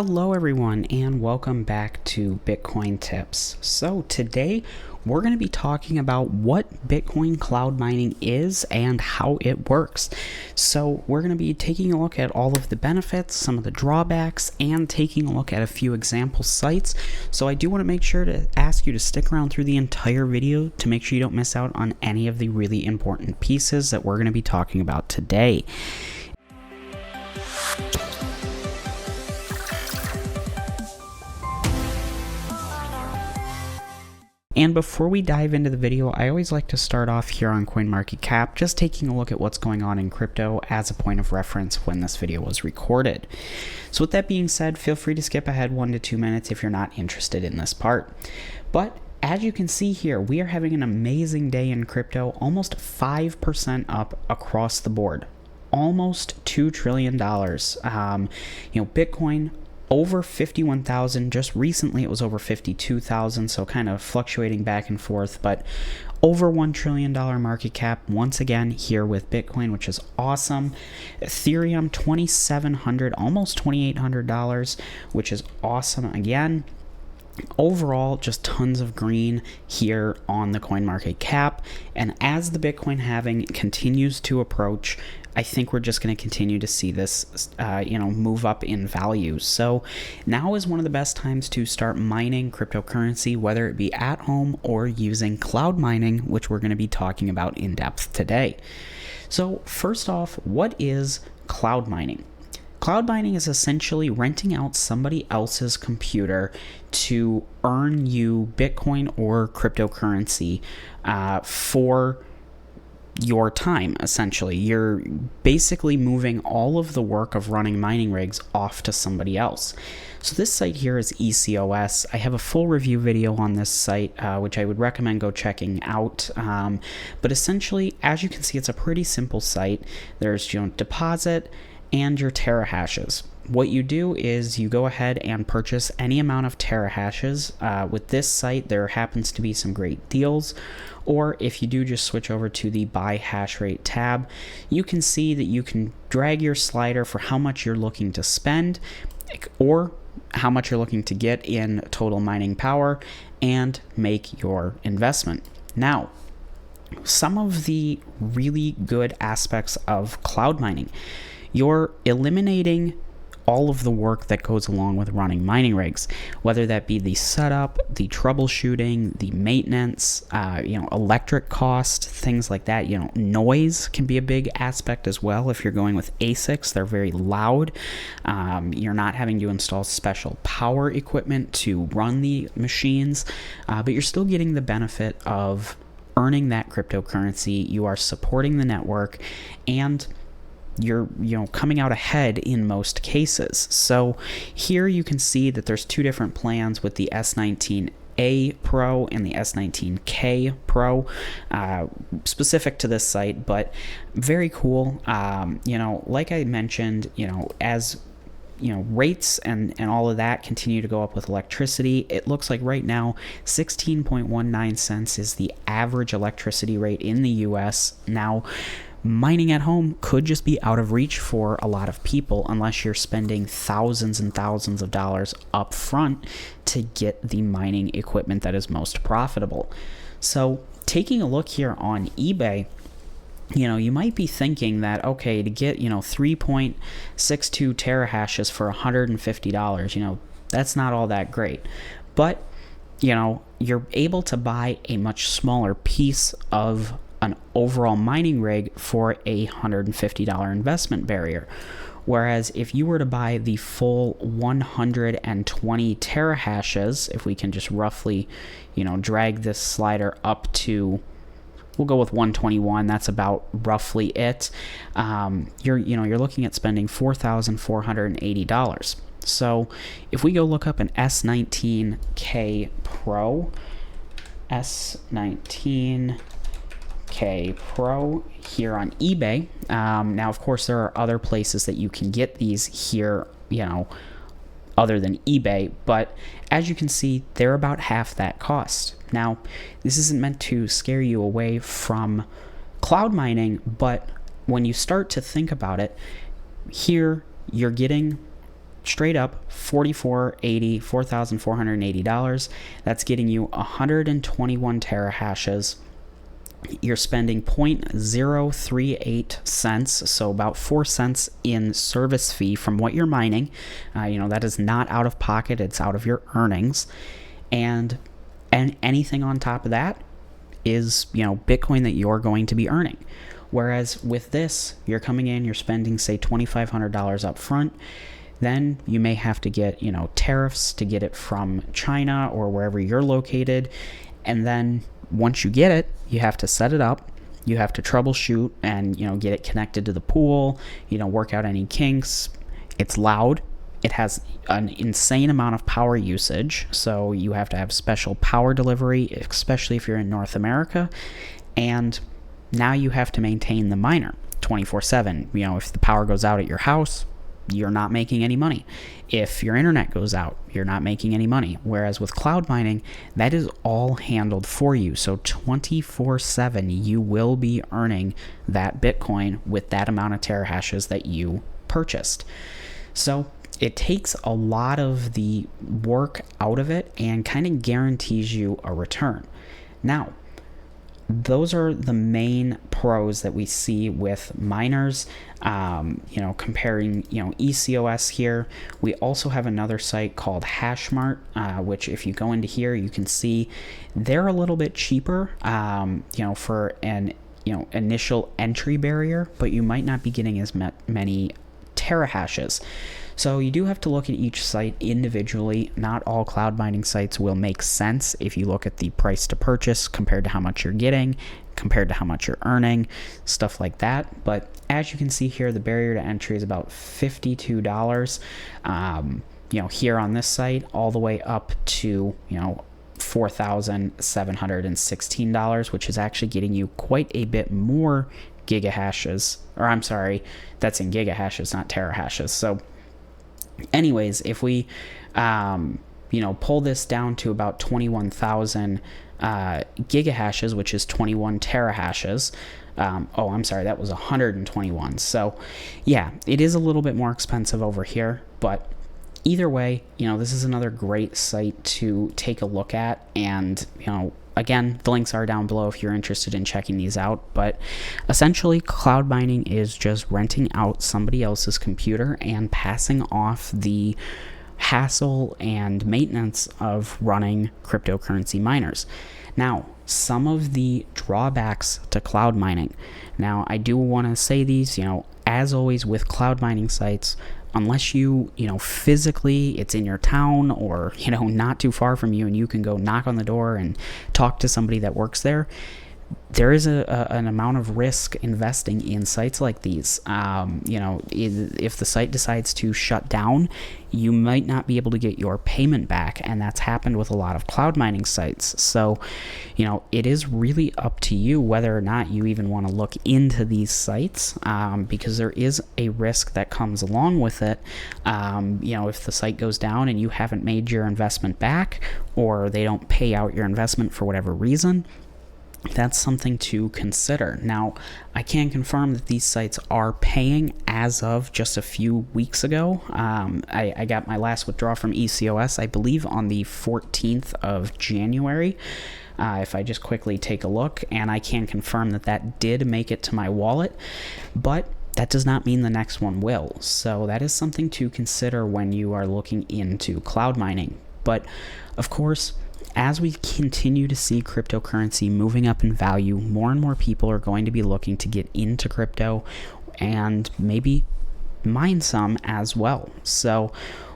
Hello everyone and welcome back to Bitcoin Tips. So today we're going to be talking about what Bitcoin cloud mining is and how it works. So we're going to be taking a look at all of the benefits, some of the drawbacks, and taking a look at a few example sites. So I do want to make sure to ask you to stick around through the entire video to make sure you don't miss out on any of the really important pieces that we're going to be talking about today. And before we dive into the video, I always like to start off here on CoinMarketCap, just taking a look at what's going on in crypto as a point of reference when this video was recorded. So with that being said, feel free to skip ahead 1 to 2 minutes if you're not interested in this part. But as you can see here, we are having an amazing day in crypto, almost 5% up across the board, almost $2 trillion. Bitcoin over 51,000. Just recently it was over 52,000, so kind of fluctuating back and forth, but over $1 trillion market cap once again here with Bitcoin, which is awesome. Ethereum $2,700, almost $2,800, which is awesome again. Overall, just tons of green here on the CoinMarketCap, and as the Bitcoin halving continues to approach, I think we're just going to continue to see this, move up in value. So now is one of the best times to start mining cryptocurrency, whether it be at home or using cloud mining, which we're going to be talking about in depth today. So first off, what is cloud mining? Cloud mining is essentially renting out somebody else's computer to earn you Bitcoin or cryptocurrency for your time, essentially. You're basically moving all of the work of running mining rigs off to somebody else. So this site here is ECOS. I have a full review video on this site, which I would recommend go checking out. But essentially, as you can see, it's a pretty simple site. There's deposit and your terahashes. What you do is you go ahead and purchase any amount of terahashes. With this site, there happens to be some great deals. Or if you do just switch over to the buy hash rate tab, you can see that you can drag your slider for how much you're looking to spend or how much you're looking to get in total mining power and make your investment. Now, some of the really good aspects of cloud mining: you're eliminating all of the work that goes along with running mining rigs, whether that be the setup, the troubleshooting, the maintenance, electric cost, things like that. Noise can be a big aspect as well. If you're going with ASICs, they're very loud. You're not having to install special power equipment to run the machines, but you're still getting the benefit of earning that cryptocurrency. You are supporting the network, and you're coming out ahead in most cases. So here you can see that there's two different plans with the S19A Pro and the S19K Pro, specific to this site, but very cool. Like I mentioned, as rates and all of that continue to go up with electricity, it looks like right now 16.19 cents is the average electricity rate in the US. Now, mining at home could just be out of reach for a lot of people unless you're spending thousands and thousands of dollars up front to get the mining equipment that is most profitable. So taking a look here on eBay, you might be thinking that, okay, to get 3.62 terahashes for $150, that's not all that great. But you're able to buy a much smaller piece of an overall mining rig for a $150 investment barrier. Whereas if you were to buy the full 120 terahashes, if we can just roughly, drag this slider up to, we'll go with 121, that's about roughly it, you're looking at spending $4,480. So if we go look up an S19K Pro, S19K Pro here on eBay. Now, of course, there are other places that you can get these here, other than eBay, but as you can see, they're about half that cost. Now, this isn't meant to scare you away from cloud mining, but when you start to think about it, here you're getting straight up $4,480. That's getting you 121 terahashes. You're spending 0.038 cents, so about 4 cents in service fee from what you're mining. That is not out of pocket, it's out of your earnings. And anything on top of that is, Bitcoin that you're going to be earning. Whereas with this, you're coming in, you're spending, say, $2,500 up front. Then you may have to get, tariffs to get it from China or wherever you're located. And then once you get it, you have to set it up. You have to troubleshoot and, get it connected to the pool, work out any kinks. It's loud. It has an insane amount of power usage. So you have to have special power delivery, especially if you're in North America. And now you have to maintain the miner 24/7. If the power goes out at your house, you're not making any money. If your internet goes out, you're not making any money. Whereas with cloud mining, that is all handled for you. So 24/7, you will be earning that Bitcoin with that amount of terahashes that you purchased. So it takes a lot of the work out of it and kind of guarantees you a return. Now, those are the main pros that we see with miners, comparing, ECOS here. We also have another site called Hashmart, which if you go into here, you can see they're a little bit cheaper, for an, initial entry barrier, but you might not be getting as many terahashes. So you do have to look at each site individually. Not all cloud mining sites will make sense if you look at the price to purchase compared to how much you're getting, compared to how much you're earning, stuff like that. But as you can see here, the barrier to entry is about $52, here on this site, all the way up to, $4,716, which is actually getting you quite a bit more gigahashes, or I'm sorry, that's in gigahashes, not terahashes. So anyways, if we, pull this down to about 21,000 gigahashes, which is 21 terahashes. I'm sorry, that was 121. So yeah, it is a little bit more expensive over here, but either way, this is another great site to take a look at. And, again, the links are down below if you're interested in checking these out. But essentially, cloud mining is just renting out somebody else's computer and passing off the hassle and maintenance of running cryptocurrency miners. Now, some of the drawbacks to cloud mining. Now, I do want to say these, as always with cloud mining sites, unless you physically it's in your town or, not too far from you and you can go knock on the door and talk to somebody that works there, there is an amount of risk investing in sites like these. If the site decides to shut down, you might not be able to get your payment back, and that's happened with a lot of cloud mining sites. So, it is really up to you whether or not you even want to look into these sites, because there is a risk that comes along with it. If the site goes down and you haven't made your investment back, or they don't pay out your investment for whatever reason, that's something to consider. Now, I can confirm that these sites are paying as of just a few weeks ago. I got my last withdrawal from ECOS, I believe, on the 14th of January. If I just quickly take a look, and I can confirm that did make it to my wallet, but that does not mean the next one will. So that is something to consider when you are looking into cloud mining. But of course, as we continue to see cryptocurrency moving up in value, more and more people are going to be looking to get into crypto and maybe mine some as well. So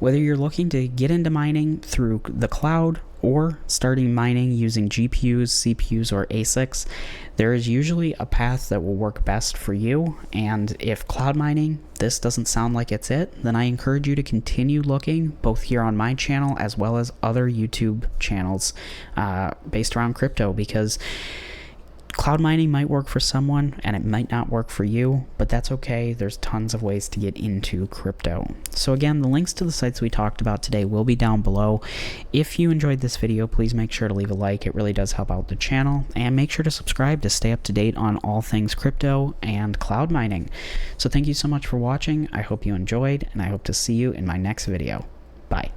whether you're looking to get into mining through the cloud or starting mining using GPUs, CPUs, or ASICs, there is usually a path that will work best for you. And if cloud mining, this doesn't sound like it's it, then I encourage you to continue looking both here on my channel as well as other YouTube channels based around crypto, because Cloud mining might work for someone and it might not work for you, but that's okay. There's tons of ways to get into crypto. So again, the links to the sites we talked about today will be down below. If you enjoyed this video, please make sure to leave a like. It really does help out the channel, and make sure to subscribe to stay up to date on all things crypto and cloud mining. So thank you so much for watching. I hope you enjoyed, and I hope to see you in my next video. Bye.